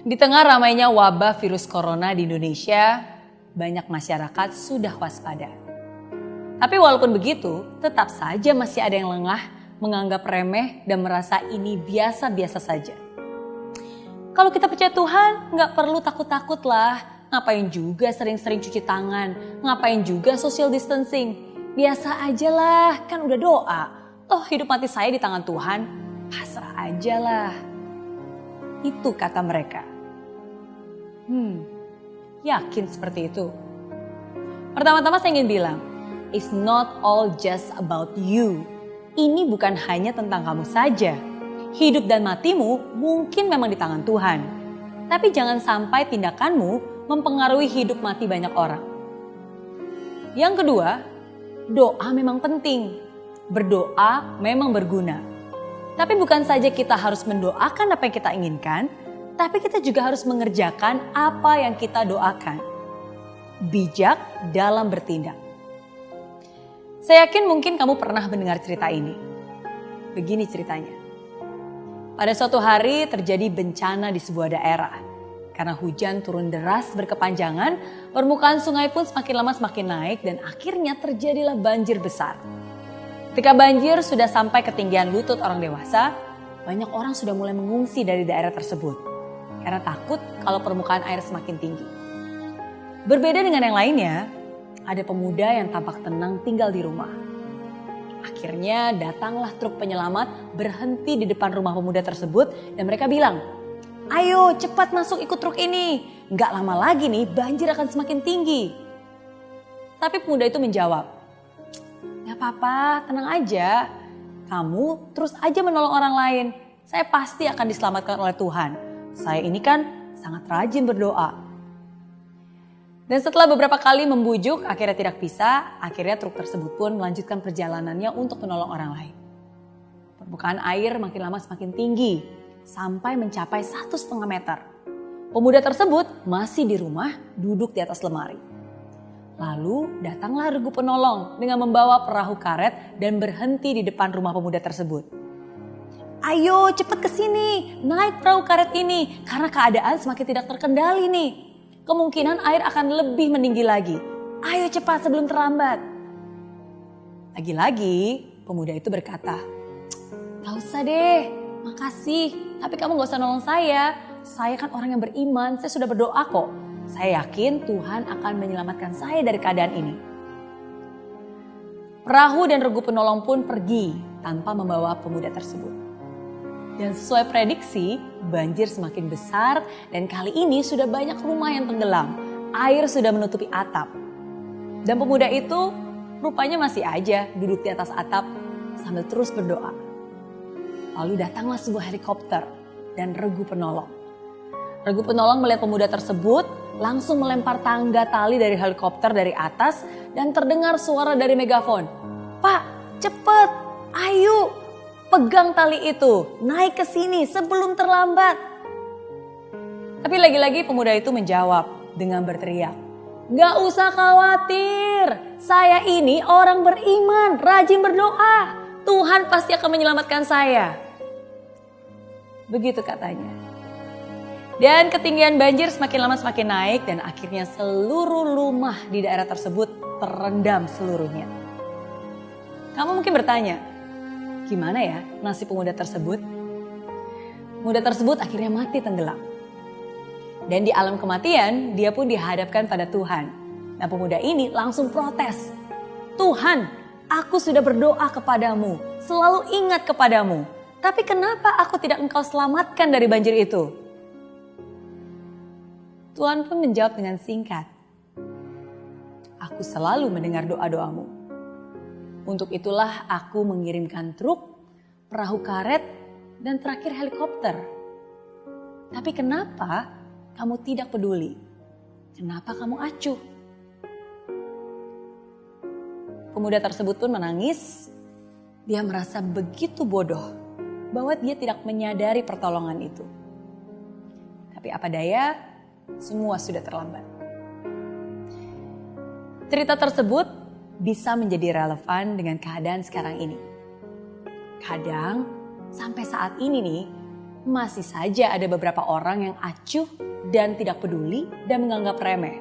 Di tengah ramainya wabah virus corona di Indonesia, banyak masyarakat sudah waspada. Tapi walaupun begitu, tetap saja masih ada yang lengah, menganggap remeh dan merasa ini biasa-biasa saja. Kalau kita percaya Tuhan, nggak perlu takut-takut lah. Ngapain juga sering-sering cuci tangan, ngapain juga social distancing. Biasa aja lah, kan udah doa. Toh hidup mati saya di tangan Tuhan, pasrah aja lah. Itu kata mereka. Yakin seperti itu? Pertama-tama saya ingin bilang, it's not all just about you. Ini bukan hanya tentang kamu saja. Hidup dan matimu mungkin memang di tangan Tuhan. Tapi jangan sampai tindakanmu mempengaruhi hidup mati banyak orang. Yang kedua, doa memang penting. Berdoa memang berguna. Tapi bukan saja kita harus mendoakan apa yang kita inginkan, tapi kita juga harus mengerjakan apa yang kita doakan. Bijak dalam bertindak. Saya yakin mungkin kamu pernah mendengar cerita ini. Begini ceritanya. Pada suatu hari terjadi bencana di sebuah daerah. Karena hujan turun deras berkepanjangan, permukaan sungai pun semakin lama semakin naik dan akhirnya terjadilah banjir besar. Ketika banjir sudah sampai ketinggian lutut orang dewasa, banyak orang sudah mulai mengungsi dari daerah tersebut. Karena takut kalau permukaan air semakin tinggi. Berbeda dengan yang lainnya, ada pemuda yang tampak tenang tinggal di rumah. Akhirnya datanglah truk penyelamat berhenti di depan rumah pemuda tersebut dan mereka bilang, "Ayo cepat masuk ikut truk ini, nggak lama lagi nih banjir akan semakin tinggi." Tapi pemuda itu menjawab, "Gak apa-apa, tenang aja. Kamu terus aja menolong orang lain. Saya pasti akan diselamatkan oleh Tuhan. Saya ini kan sangat rajin berdoa." Dan setelah beberapa kali membujuk, akhirnya tidak bisa, akhirnya truk tersebut pun melanjutkan perjalanannya untuk menolong orang lain. Permukaan air makin lama semakin tinggi, sampai mencapai 1,5 meter. Pemuda tersebut masih di rumah, duduk di atas lemari. Lalu datanglah regu penolong dengan membawa perahu karet dan berhenti di depan rumah pemuda tersebut. "Ayo cepat ke sini, naik perahu karet ini karena keadaan semakin tidak terkendali nih. Kemungkinan air akan lebih meninggi lagi. Ayo cepat sebelum terlambat." Lagi-lagi pemuda itu berkata, "Gak usah deh, makasih. Tapi kamu gak usah nolong saya. Saya kan orang yang beriman, saya sudah berdoa kok. Saya yakin Tuhan akan menyelamatkan saya dari keadaan ini." Perahu dan regu penolong pun pergi tanpa membawa pemuda tersebut. Dan sesuai prediksi, banjir semakin besar dan kali ini sudah banyak rumah yang tenggelam. Air sudah menutupi atap. Dan pemuda itu rupanya masih aja duduk di atas atap sambil terus berdoa. Lalu datanglah sebuah helikopter dan regu penolong. Regu penolong melihat pemuda tersebut, langsung melempar tangga tali dari helikopter dari atas dan terdengar suara dari megafon. "Pak, cepet, ayo, pegang tali itu, naik ke sini sebelum terlambat." Tapi lagi-lagi pemuda itu menjawab dengan berteriak, "Gak usah khawatir, saya ini orang beriman, rajin berdoa. Tuhan pasti akan menyelamatkan saya." Begitu katanya. Dan ketinggian banjir semakin lama semakin naik dan akhirnya seluruh rumah di daerah tersebut terendam seluruhnya. Kamu mungkin bertanya, gimana ya nasib pemuda tersebut? Pemuda tersebut akhirnya mati tenggelam. Dan di alam kematian dia pun dihadapkan pada Tuhan. Nah pemuda ini langsung protes. "Tuhan, aku sudah berdoa kepadamu, selalu ingat kepadamu. Tapi kenapa aku tidak Engkau selamatkan dari banjir itu?" Tuhan pun menjawab dengan singkat, "Aku selalu mendengar doa-doamu. Untuk itulah aku mengirimkan truk, perahu karet, dan terakhir helikopter. Tapi kenapa kamu tidak peduli? Kenapa kamu acuh?" Pemuda tersebut pun menangis. Dia merasa begitu bodoh bahwa dia tidak menyadari pertolongan itu. Tapi apa daya, semua sudah terlambat. Cerita tersebut bisa menjadi relevan dengan keadaan sekarang ini. Kadang sampai saat ini nih, masih saja ada beberapa orang yang acuh dan tidak peduli dan menganggap remeh.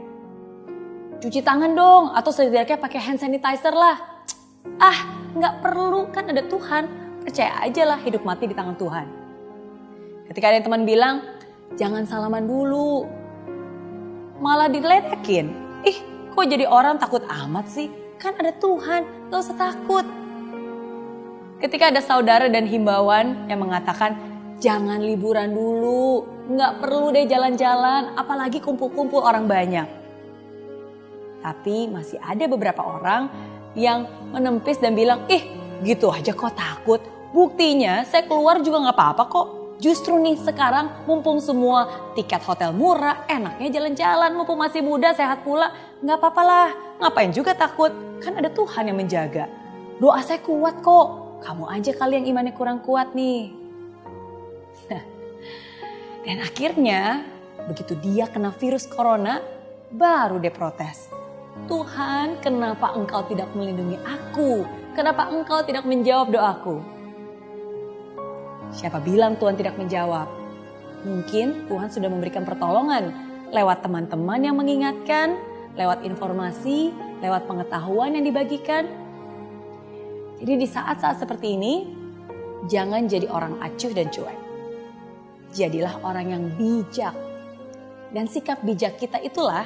Cuci tangan dong, atau setidaknya pakai hand sanitizer lah. Nggak perlu, kan ada Tuhan. Percaya aja lah, hidup mati di tangan Tuhan. Ketika ada teman bilang, jangan salaman dulu. Malah diledekin. Kok jadi orang takut amat sih? Kan ada Tuhan, gak usah takut. Ketika ada saudara dan himbauan yang mengatakan, jangan liburan dulu. Nggak perlu deh jalan-jalan, apalagi kumpul-kumpul orang banyak. Tapi masih ada beberapa orang yang menempis dan bilang, gitu aja kok takut. Buktinya saya keluar juga gak apa-apa kok. Justru nih sekarang mumpung semua tiket hotel murah, enaknya jalan-jalan, mumpung masih muda, sehat pula. Gak apa-apa lah, ngapain juga takut, kan ada Tuhan yang menjaga. Doa saya kuat kok, kamu aja kali yang imannya kurang kuat nih. Dan akhirnya begitu dia kena virus corona, baru dia protes. Tuhan, kenapa engkau tidak melindungi aku? Kenapa engkau tidak menjawab doaku? Siapa bilang Tuhan tidak menjawab? Mungkin Tuhan sudah memberikan pertolongan lewat teman-teman yang mengingatkan, lewat informasi, lewat pengetahuan yang dibagikan. Jadi di saat-saat seperti ini, jangan jadi orang acuh dan cuek. Jadilah orang yang bijak. Dan sikap bijak kita itulah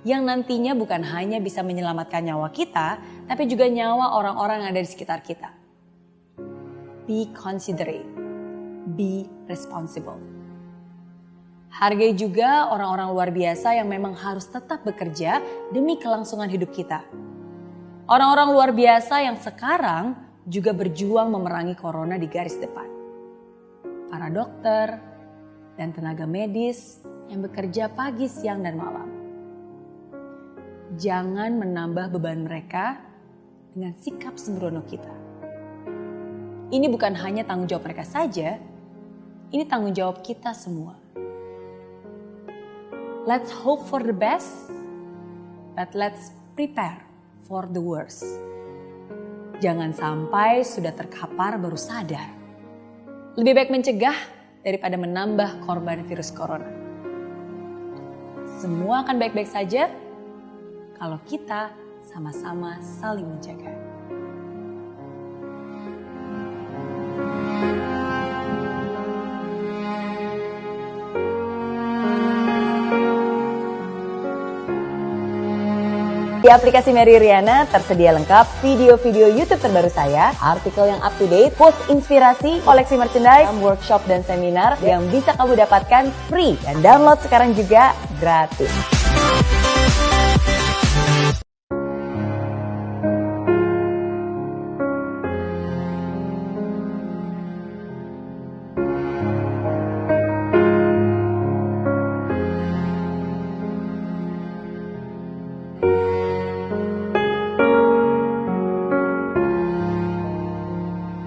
yang nantinya bukan hanya bisa menyelamatkan nyawa kita, tapi juga nyawa orang-orang yang ada di sekitar kita. Be considerate, be responsible. Hargai juga orang-orang luar biasa yang memang harus tetap bekerja demi kelangsungan hidup kita. Orang-orang luar biasa yang sekarang juga berjuang memerangi corona di garis depan. Para dokter dan tenaga medis yang bekerja pagi, siang, dan malam. Jangan menambah beban mereka dengan sikap sembrono kita. Ini bukan hanya tanggung jawab mereka saja, ini tanggung jawab kita semua. Let's hope for the best, but let's prepare for the worst. Jangan sampai sudah terkapar baru sadar. Lebih baik mencegah daripada menambah korban virus corona. Semua akan baik-baik saja kalau kita sama-sama saling menjaga. Di aplikasi Mary Riana tersedia lengkap video-video YouTube terbaru saya, artikel yang up to date, post inspirasi, koleksi merchandise, workshop dan seminar yang bisa kamu dapatkan free dan download sekarang juga gratis.